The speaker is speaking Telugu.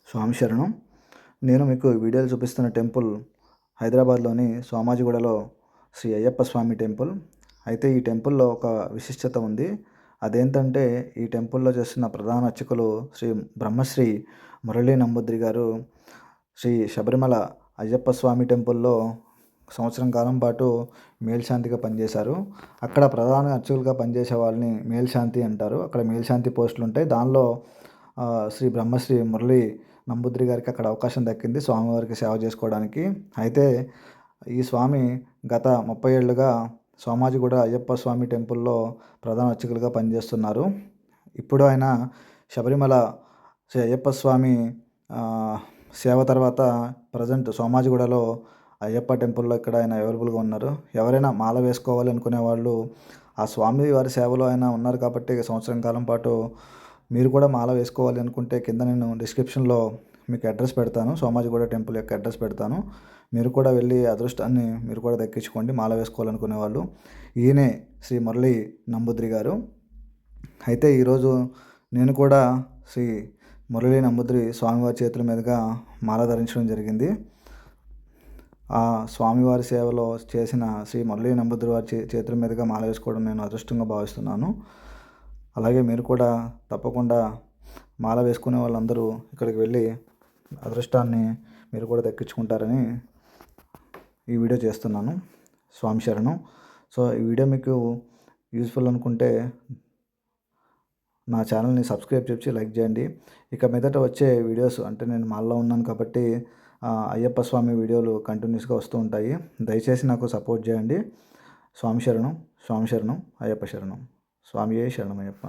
స్వామి శరణం. నేను మీకు ఈ వీడియోలో చూపిస్తున్న టెంపుల్ హైదరాబాద్లోని సోమాజిగూడలో శ్రీ అయ్యప్ప స్వామి టెంపుల్. అయితే ఈ టెంపుల్లో ఒక విశిష్టత ఉంది. అదేంటంటే ఈ టెంపుల్లో చేస్తున్న ప్రధాన అర్చకులు శ్రీ బ్రహ్మశ్రీ మురళీ నంబూద్రి గారు శ్రీ శబరిమల అయ్యప్ప స్వామి టెంపుల్లో సంవత్సరం కాలం పాటు మేల్శాంతిగా పనిచేశారు. అక్కడ ప్రధాన అర్చకులుగా పనిచేసే వాళ్ళని మేల్శాంతి అంటారు. అక్కడ మేల్శాంతి పోస్టులు ఉంటాయి. దానిలో శ్రీ బ్రహ్మశ్రీ మురళీ నంబూద్రి గారికి అక్కడ అవకాశం దక్కింది స్వామివారికి సేవ చేసుకోవడానికి. అయితే ఈ స్వామి గత 30 ఏళ్ళుగా సోమాజిగూడ అయ్యప్ప స్వామి టెంపుల్లో ప్రధాన అర్చకులుగా పనిచేస్తున్నారు. ఇప్పుడు ఆయన శబరిమల శ్రీ అయ్యప్ప స్వామి సేవ తర్వాత ప్రజెంట్ సోమాజిగూడలో అయ్యప్ప టెంపుల్లో ఇక్కడ ఆయన అవైలబుల్గా ఉన్నారు. ఎవరైనా మాల వేసుకోవాలి అనుకునే వాళ్ళు ఆ స్వామి వారి సేవలో ఆయన ఉన్నారు కాబట్టి సంవత్సరం కాలం పాటు మీరు కూడా మాల వేసుకోవాలి అనుకుంటే కింద నేను డిస్క్రిప్షన్లో మీకు అడ్రస్ పెడతాను. సోమాజిగూడ టెంపుల్ యొక్క అడ్రస్ పెడతాను. మీరు కూడా వెళ్ళి అదృష్టాన్ని మీరు కూడా దక్కించుకోండి మాల వేసుకోవాలనుకునే వాళ్ళు. ఈయనే శ్రీ మురళీ నంబూద్రి గారు. అయితే ఈరోజు నేను కూడా శ్రీ మురళీ నంబూద్రి స్వామివారి చేతుల మీదుగా మాల ధరించడం జరిగింది. ఆ స్వామివారి సేవలో చేసిన శ్రీ మురళీ నంబూద్రి వారి చేతుల మీదుగా మాల వేసుకోవడం నేను అదృష్టంగా భావిస్తున్నాను. అలాగే మీరు కూడా తప్పకుండా మాల వేసుకునే వాళ్ళందరూ ఇక్కడికి వెళ్ళి అదృష్టాన్ని మీరు కూడా దక్కించుకుంటారని ఈ వీడియో చేస్తున్నాను. స్వామి శరణం. సో ఈ వీడియో మీకు యూస్ఫుల్ అనుకుంటే నా ఛానల్ని సబ్స్క్రైబ్ చేసి లైక్ చేయండి. ఇక మీదట వచ్చే వీడియోస్ అంటే నేను మాల్లో ఉన్నాను కాబట్టి అయ్యప్ప స్వామి వీడియోలు కంటిన్యూస్గా వస్తూ ఉంటాయి. దయచేసి నాకు సపోర్ట్ చేయండి. స్వామి శరణం. స్వామి శరణం. అయ్యప్ప శరణం. స్వామియే శరణం అయ్యప్ప.